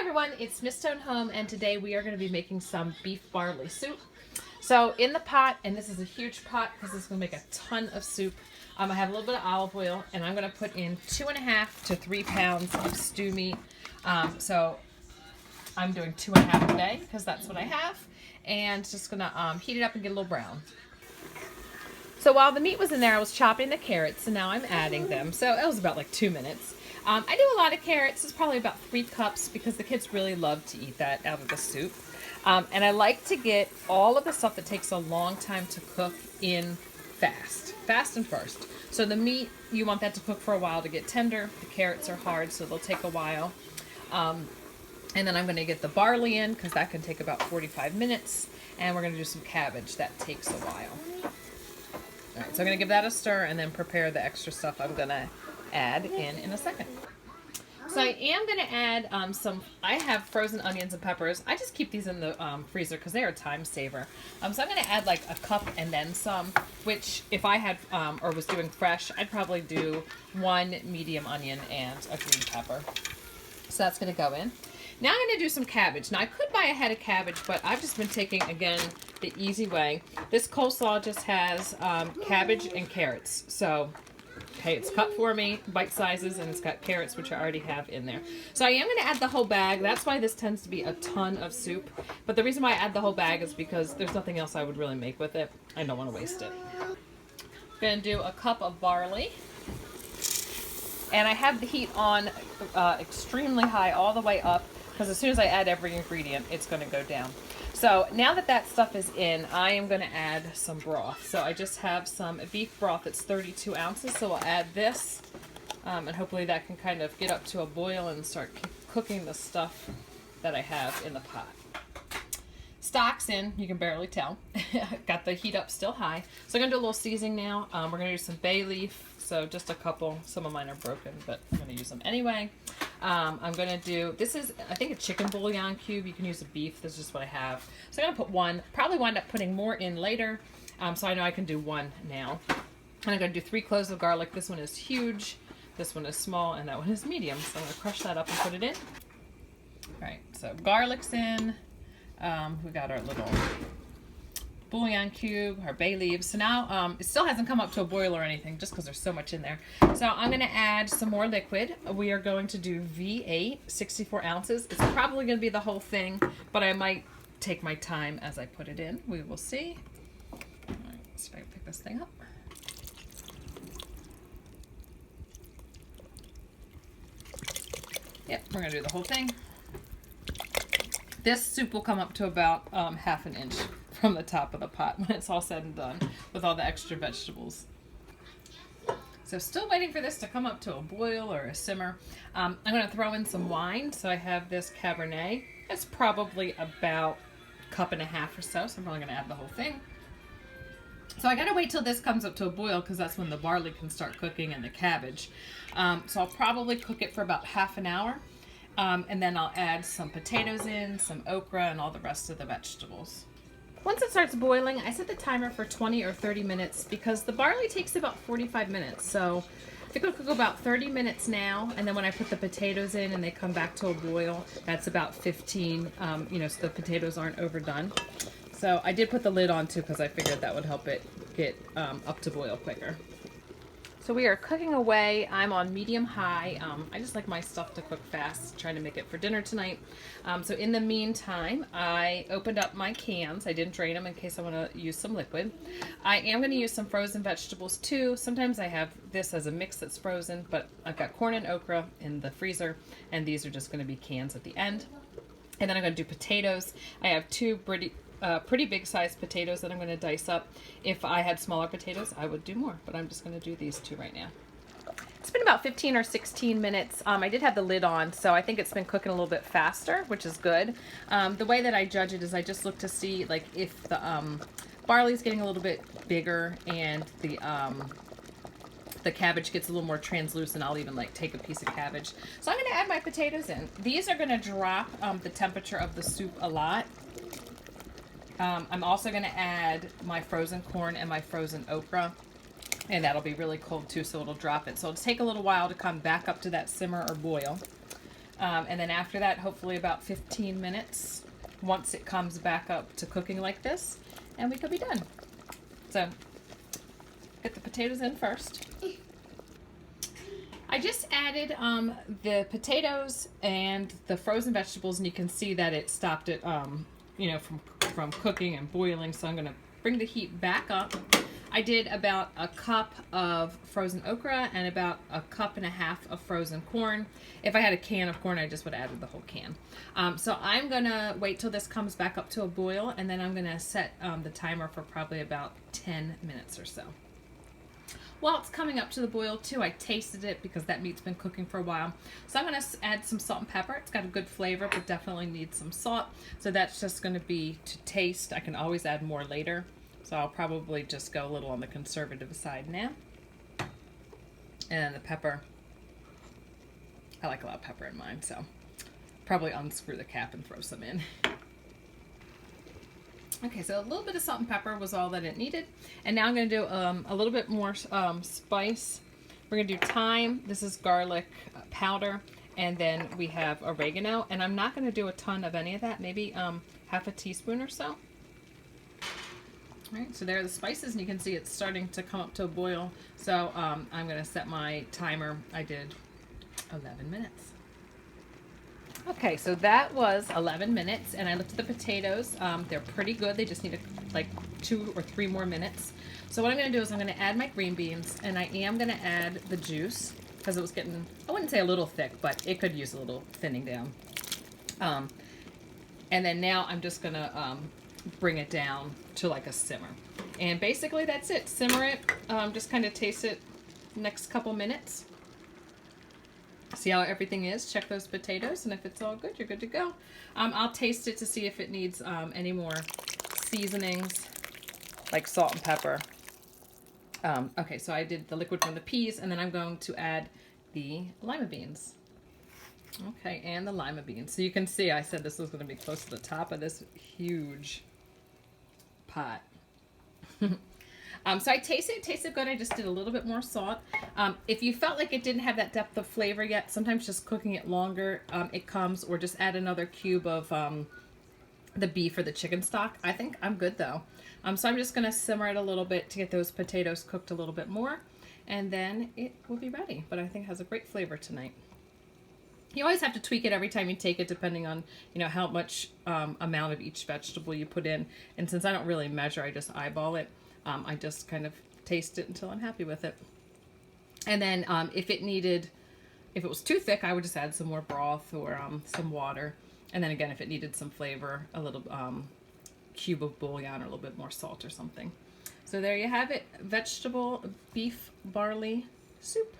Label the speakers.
Speaker 1: everyone, it's Miss Stone Home, and today we are going to be making some beef barley soup. So in the pot, and this is a huge pot because this is going to make a ton of soup, I have a little bit of olive oil, and I'm going to put in 2.5 to 3 pounds of stew meat. So I'm doing 2.5 today because that's what I have, and just going to heat it up and get a little brown. So while the meat was in there, I was chopping the carrots, and now I'm adding them. So it was about like 2 minutes. I do a lot of carrots. It's probably about 3 cups because the kids really love to eat that out of the soup. And I like to get all of the stuff that takes a long time to cook in fast and first. So the meat, you want that to cook for a while to get tender. The carrots are hard, so they'll take a while. And then I'm going to get the barley in because that can take about 45 minutes. And we're going to do some cabbage. That takes a while. All right, so I'm going to give that a stir and then prepare the extra stuff I'm going to add in a second. So I am going to add I have frozen onions and peppers. I just keep these in the freezer because they are a time saver. So I'm going to add like a cup and then some, which if I had or was doing fresh, I'd probably do 1 medium onion and a green pepper. So that's going to go in. Now I'm going to do some cabbage. Now I could buy a head of cabbage, but I've just been taking, again, the easy way. This coleslaw just has cabbage and carrots. So, okay, it's cut for me, bite sizes, and it's got carrots, which I already have in there. So I am going to add the whole bag. That's why this tends to be a ton of soup. But the reason why I add the whole bag is because there's nothing else I would really make with it. I don't want to waste it. I'm going to do a cup of barley. And I have the heat on extremely high all the way up, because as soon as I add every ingredient, it's going to go down. So now that that stuff is in, I am going to add some broth. So I just have some beef broth that's 32 ounces, so I'll add this. And hopefully that can kind of get up to a boil and start cooking the stuff that I have in the pot. Stock's in, you can barely tell. Got the heat up still high. So I'm going to do a little seasoning now. We're going to do some bay leaf. So just a couple. Some of mine are broken, but I'm going to use them anyway. I'm going to do, this is, I think, a chicken bouillon cube. You can use a beef. This is just what I have. So I'm going to put 1. Probably wind up putting more in later. So I know I can do 1 now. And I'm going to do 3 cloves of garlic. This one is huge. This one is small. And that one is medium. So I'm going to crush that up and put it in. All right. So garlic's in. We got our little bouillon cube, our bay leaves. So now it still hasn't come up to a boil or anything just because there's so much in there. So I'm going to add some more liquid. We are going to do V8, 64 ounces. It's probably going to be the whole thing, but I might take my time as I put it in. We will see. All right, let's see if I can pick this thing up. Yep, we're going to do the whole thing. This soup will come up to about ½ an inch from the top of the pot when it's all said and done with all the extra vegetables. So still waiting for this to come up to a boil or a simmer. I'm going to throw in some wine. So I have this Cabernet. It's probably about 1.5 cups or so. So I'm probably going to add the whole thing. So I got to wait till this comes up to a boil because that's when the barley can start cooking and the cabbage. So I'll probably cook it for about ½ an hour. And then I'll add some potatoes in, some okra, and all the rest of the vegetables. Once it starts boiling, I set the timer for 20 or 30 minutes because the barley takes about 45 minutes. So it could cook about 30 minutes now, and then when I put the potatoes in and they come back to a boil, that's about 15, so the potatoes aren't overdone. So I did put the lid on too because I figured that would help it get up to boil quicker. So we are cooking away. I'm on medium-high. I just like my stuff to cook fast, trying to make it for dinner tonight. So in the meantime, I opened up my cans. I didn't drain them in case I want to use some liquid. I am going to use some frozen vegetables too. Sometimes I have this as a mix that's frozen, but I've got corn and okra in the freezer, and these are just going to be cans at the end. And then I'm going to do potatoes. I have 2 pretty big sized potatoes that I'm going to dice up. If I had smaller potatoes, I would do more, but I'm just going to do these 2 right now. It's been about 15 or 16 minutes. I did have the lid on, so I think it's been cooking a little bit faster, which is good. The way that I judge it is I just look to see like if the barley's getting a little bit bigger and the cabbage gets a little more translucent. I'll even like take a piece of cabbage. So I'm going to add my potatoes in. These are going to drop the temperature of the soup a lot. I'm also going to add my frozen corn and my frozen okra. And that'll be really cold too, so it'll drop it. So it'll take a little while to come back up to that simmer or boil. And then after that, hopefully about 15 minutes, once it comes back up to cooking like this, and we could be done. So, get the potatoes in first. I just added the potatoes and the frozen vegetables, and you can see that it stopped it, you know, from cooking and boiling. So I'm going to bring the heat back up. I did about a cup of frozen okra and about a cup and a half of frozen corn. If I had a can of corn, I just would have added the whole can. So I'm going to wait till this comes back up to a boil, and then I'm going to set the timer for probably about 10 minutes or so. While it's coming up to the boil too, I tasted it because that meat's been cooking for a while. So I'm going to add some salt and pepper. It's got a good flavor, but definitely needs some salt. So that's just going to be to taste. I can always add more later. So I'll probably just go a little on the conservative side now. And the pepper. I like a lot of pepper in mine, so probably unscrew the cap and throw some in. Okay, so a little bit of salt and pepper was all that it needed. And now I'm going to do a little bit more spice. We're going to do thyme. This is garlic powder. And then we have oregano. And I'm not going to do a ton of any of that. Maybe half a teaspoon or so. All right, so there are the spices. And you can see it's starting to come up to a boil. So I'm going to set my timer. I did 11 minutes. Okay, so that was 11 minutes, and I looked at the potatoes. They're pretty good. They just need like 2 or 3 more minutes. So what I'm going to do is I'm going to add my green beans, and I am going to add the juice because it was getting, I wouldn't say a little thick, but it could use a little thinning down. And then now I'm just going to bring it down to like a simmer. And basically that's it. Simmer it. Just kind of taste it next couple minutes. See how everything is. Check those potatoes, and if it's all good, you're good to go. I'll taste it to see if it needs any more seasonings, like salt and pepper. Okay, so I did the liquid from the peas, and then I'm going to add the lima beans. Okay, and the lima beans. So you can see I said this was going to be close to the top of this huge pot. So I tasted good. I just did a little bit more salt. If you felt like it didn't have that depth of flavor yet, sometimes just cooking it longer, it comes, or just add another cube of the beef or the chicken stock. I think I'm good though. So I'm just going to simmer it a little bit to get those potatoes cooked a little bit more, and then it will be ready. But I think it has a great flavor tonight. You always have to tweak it every time you take it, depending on, you know, how much amount of each vegetable you put in. And since I don't really measure, I just eyeball it. I just kind of taste it until I'm happy with it. And then if it was too thick, I would just add some more broth or some water. And then again, if it needed some flavor, a little cube of bouillon or a little bit more salt or something. So there you have it, vegetable beef barley soup.